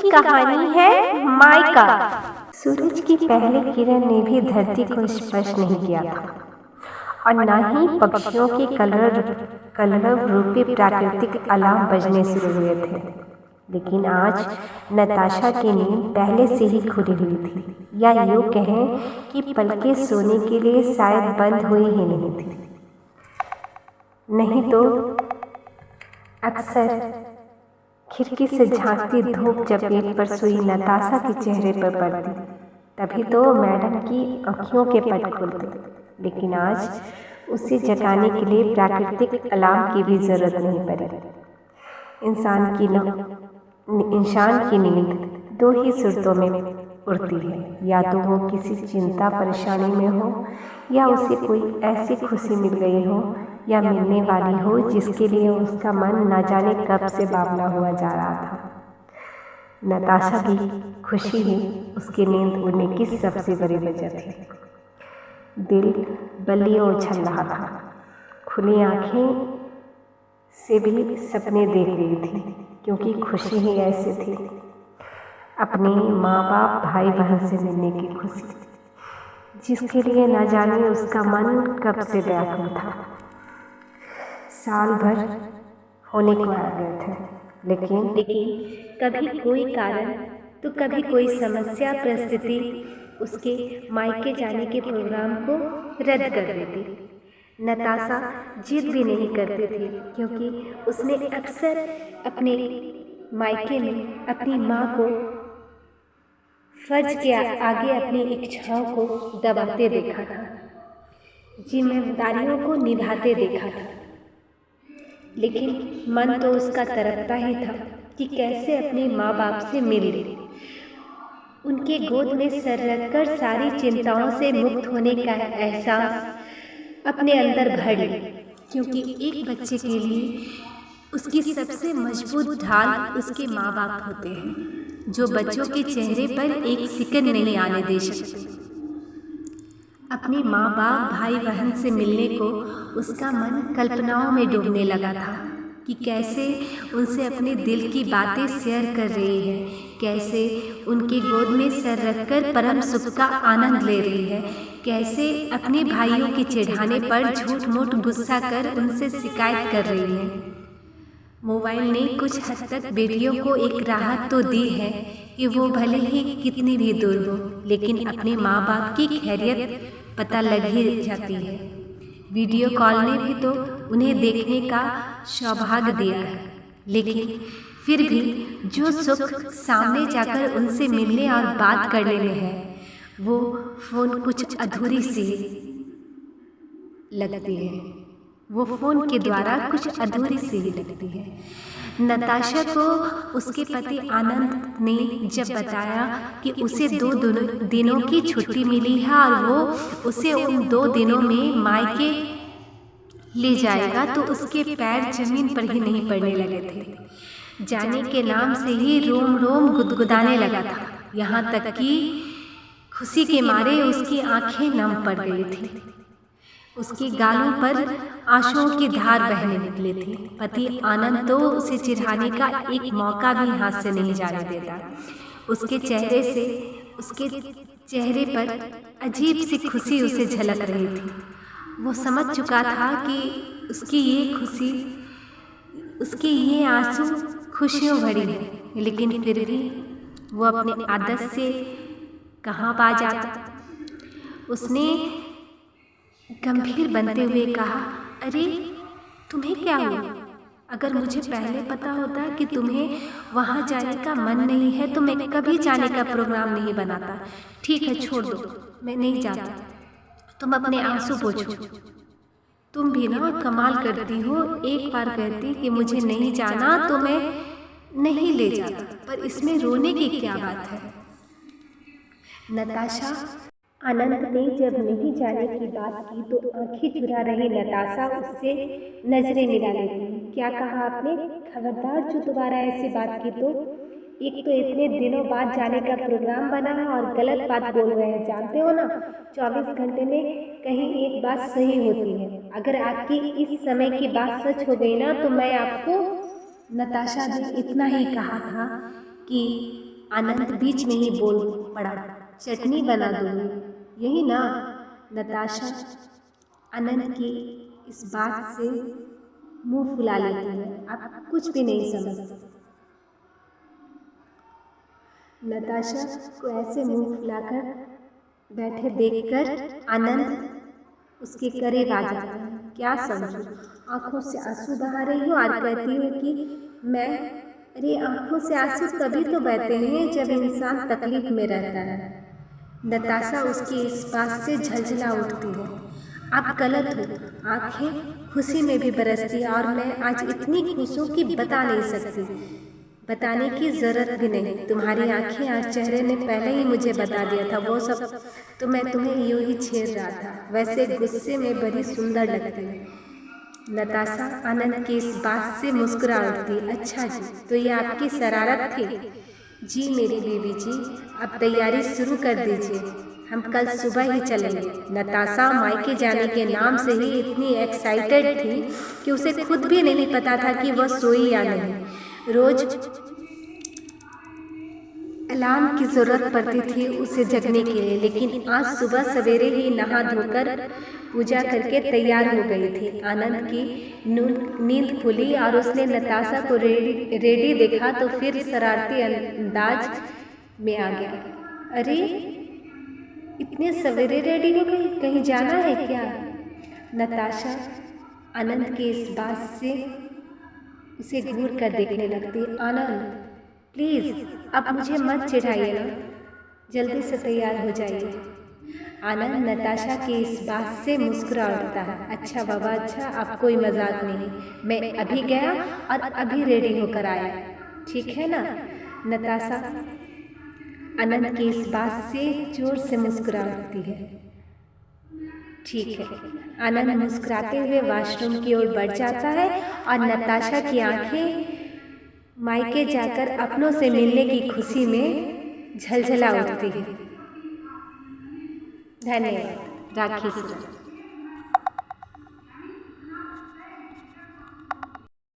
की कहानी है माइका। सूरज की पहली किरण ने भी धरती को स्पर्श नहीं किया था और न ही पक्षियों के कलरव रूपी प्राकृतिक अलार्म बजने शुरू हुए थे। लेकिन आज नताशा की नींद पहले से ही खुली हुई थी, या यूँ कहें कि पलकें सोने के लिए शायद बंद हुई ही नहीं थी। नहीं तो अक्सर खिड़की से झांकती धूप चपेट पर सोई नताशा के चेहरे पर पड़ती, तभी तो मैडम की आँखों के पट खुलते। लेकिन आज उसे जगाने के लिए प्राकृतिक अलार्म की भी जरूरत नहीं पड़ी। इंसान की नींद दो ही सूरतों में उड़ती है, या तो वो किसी चिंता परेशानी में हो, या उसे कोई ऐसी खुशी मिल गई हो या मिलने वाली हो जिसके लिए उसका मन न जाने कब से बावला हुआ जा रहा था। नताशा की खुशी ही उसकी नींद उड़ने की सबसे बड़ी वजह थी। दिल बल्लियों उछल रहा था, खुली आंखें से भी सपने देख रही थी, क्योंकि खुशी ही ऐसी थी, अपने माँ बाप भाई बहन से मिलने की खुशी, जिसके लिए न जाने उसका मन कब से व्याकुल था। साल भर होने को आ गए थे, लेकिन कभी कोई कारण तो कभी कोई समस्या परिस्थिति उसके मायके जाने के प्रोग्राम को रद्द कर देती। नताशा जिद भी नहीं करती थी, क्योंकि उसने अक्सर अपने मायके में अपनी माँ को फर्ज के आगे अपनी इच्छाओं को दबाते देखा था, जिम्मेदारियों को निभाते देखा था। लेकिन मन तो उसका तड़पता ही था कि कैसे अपने माँ बाप से मिल ले, उनके गोद में सर रखकर सारी चिंताओं से मुक्त होने का एहसास अपने अंदर भर ले, क्योंकि एक बच्चे के लिए उसकी सबसे मजबूत ढाल उसके माँ बाप होते हैं, जो बच्चों के चेहरे पर एक सिकन नहीं आने दे सकते। अपने माँ बाप भाई बहन से मिलने को उसका मन कल्पनाओं में डूबने लगा था कि कैसे उनसे अपने दिल की बातें शेयर कर रही है, कैसे उनके गोद में सर रखकर परम सुख का आनंद ले रही है, कैसे अपने भाइयों के चिढ़ाने पर झूठ मूठ गुस्सा कर उनसे शिकायत कर रही है। मोबाइल ने कुछ हद तक बेटियों को एक राहत तो दी है कि वो भले ही कितनी भी दूर हो, लेकिन अपने माँ बाप की खैरियत पता लग ही जाती है। वीडियो कॉल ने भी तो उन्हें देखने का सौभाग्य दिया है, लेकिन फिर भी जो सुख सामने जाकर उनसे मिलने और बात करने में है, वो फ़ोन कुछ अधूरी सी लगती है। वो फ़ोन के द्वारा कुछ अधूरी सी ही लगती है। नताशा को उसके पति आनंद ने जब बताया कि उसे दो दिनों की छुट्टी मिली है और वो उसे उन 2 दिनों में मायके ले जाएगा, तो उसके पैर जमीन पर ही नहीं पड़ने लगे थे। जाने के नाम से ही रोम रोम गुदगुदाने लगा था, यहाँ तक कि खुशी के मारे उसकी आंखें नम पड़ गई थी। उसके गालों पर आंसुओं की धार बहने निकली थी। पति आनंद तो उसे चिढ़ाने का एक मौका भी हाथ से नहीं जाने देता। उसके चेहरे पर अजीब सी खुशी उसे झलक रही थी। वो समझ चुका था कि उसकी ये आंसू खुशियों भरी है, लेकिन फिर भी वो अपने आदत से कहाँ बाज आता। उसने गंभीर बनते हुए कहा, अरे तुम्हें क्या हुआ? अगर मुझे पहले पता होता कि तुम्हें वहाँ जाने का मन नहीं है तो मैं कभी जाने का प्रोग्राम नहीं बनाता। ठीक है, छोड़ दो, मैं नहीं जाता। तुम अपने आंसू पोंछो। तुम भी ना कमाल करती हो। एक बार कहती कि मुझे नहीं जाना तो मैं नहीं ले जाता, पर इसमें रोने की क्या बात है? नताशा आनंद ने जब नहीं जाने की बात की तो आंखें चुरा रही नताशा उससे नजरें मिला लेती। क्या कहा आपने? खबरदार जो दोबारा ऐसी बात की तो। एक तो इतने दिनों बाद जाने का प्रोग्राम बना है और गलत बात बोल रहे हैं, जानते हो ना 24 घंटे में कहीं एक बात सही होती है। अगर आपकी इस समय की बात सच हो गई ना तो मैं आपको। नताशा ने इतना ही कहा था कि आनंद बीच में ही बोल पड़ा, चटनी बना दूंगी, यही ना। नताशा आनंद की इस बात से मुंह फुला लेती है, अब कुछ भी नहीं समझती। नताशा को ऐसे मुंह फुलाकर बैठे देखकर आनंद उसके करीब आ जाता है। क्या समझूं, आंखों से आंसू बहा रही हो और कहती हो कि मैं, अरे आंखों से आंसू तभी तो बहते हैं जब इंसान तकलीफ में रहता है। नताशा उसकी इस बात से झलझला उठती है। आप गलत हो, आंखें खुशी में भी बरसती और मैं आज इतनी खुश हूँ कि बता नहीं सकती, बताने की ज़रूरत भी नहीं। तुम्हारी आंखें और चेहरे ने पहले ही मुझे बता दिया था, वो सब तो मैं तुम्हें यूं ही छेड़ रहा था, वैसे गुस्से में बड़ी सुंदर लगती है। नताशा आनंद की इस बात से मुस्कुरा उठती। अच्छा जी, तो ये आपकी शरारत थी? जी मेरी बीवी जी, अब तैयारी शुरू कर दीजिए, हम कल सुबह ही चलेंगे। नताशा मायके जाने के नाम से ही इतनी एक्साइटेड थी कि उसे खुद भी नहीं पता था कि वह सोई या नहीं। रोज अलार्म की ज़रूरत पड़ती थी उसे जगने के लिए, लेकिन आज सुबह सवेरे ही नहा धोकर पूजा करके तैयार हो गई थी। आनंद की नींद खुली और उसने नताशा को रेडी देखा तो फिर शरारती अंदाज में आ गया। अरे इतने सवेरे रेडी हो गई, कहीं जाना है क्या? नताशा आनंद की इस बात से उसे घूर कर देखने लगती। आनंद प्लीज़ अब मुझे मत चिढ़ाइए ना, जल्दी से तैयार हो जाइए। आनंद नताशा की इस बात से मुस्कुरा उठता है। अच्छा बाबा अच्छा, अब कोई मजाक नहीं, मैं अभी गया और अभी रेडी होकर आया, ठीक है ना? नताशा आनंद की इस बात से जोर से मुस्कुरा उठती है। ठीक है। आनंद मुस्कुराते हुए वॉशरूम की ओर बढ़ जाता है और नताशा की आंखें मायके जाकर अपनों से मिलने की खुशी में झलझला उठती है। धन्यवाद। राखी।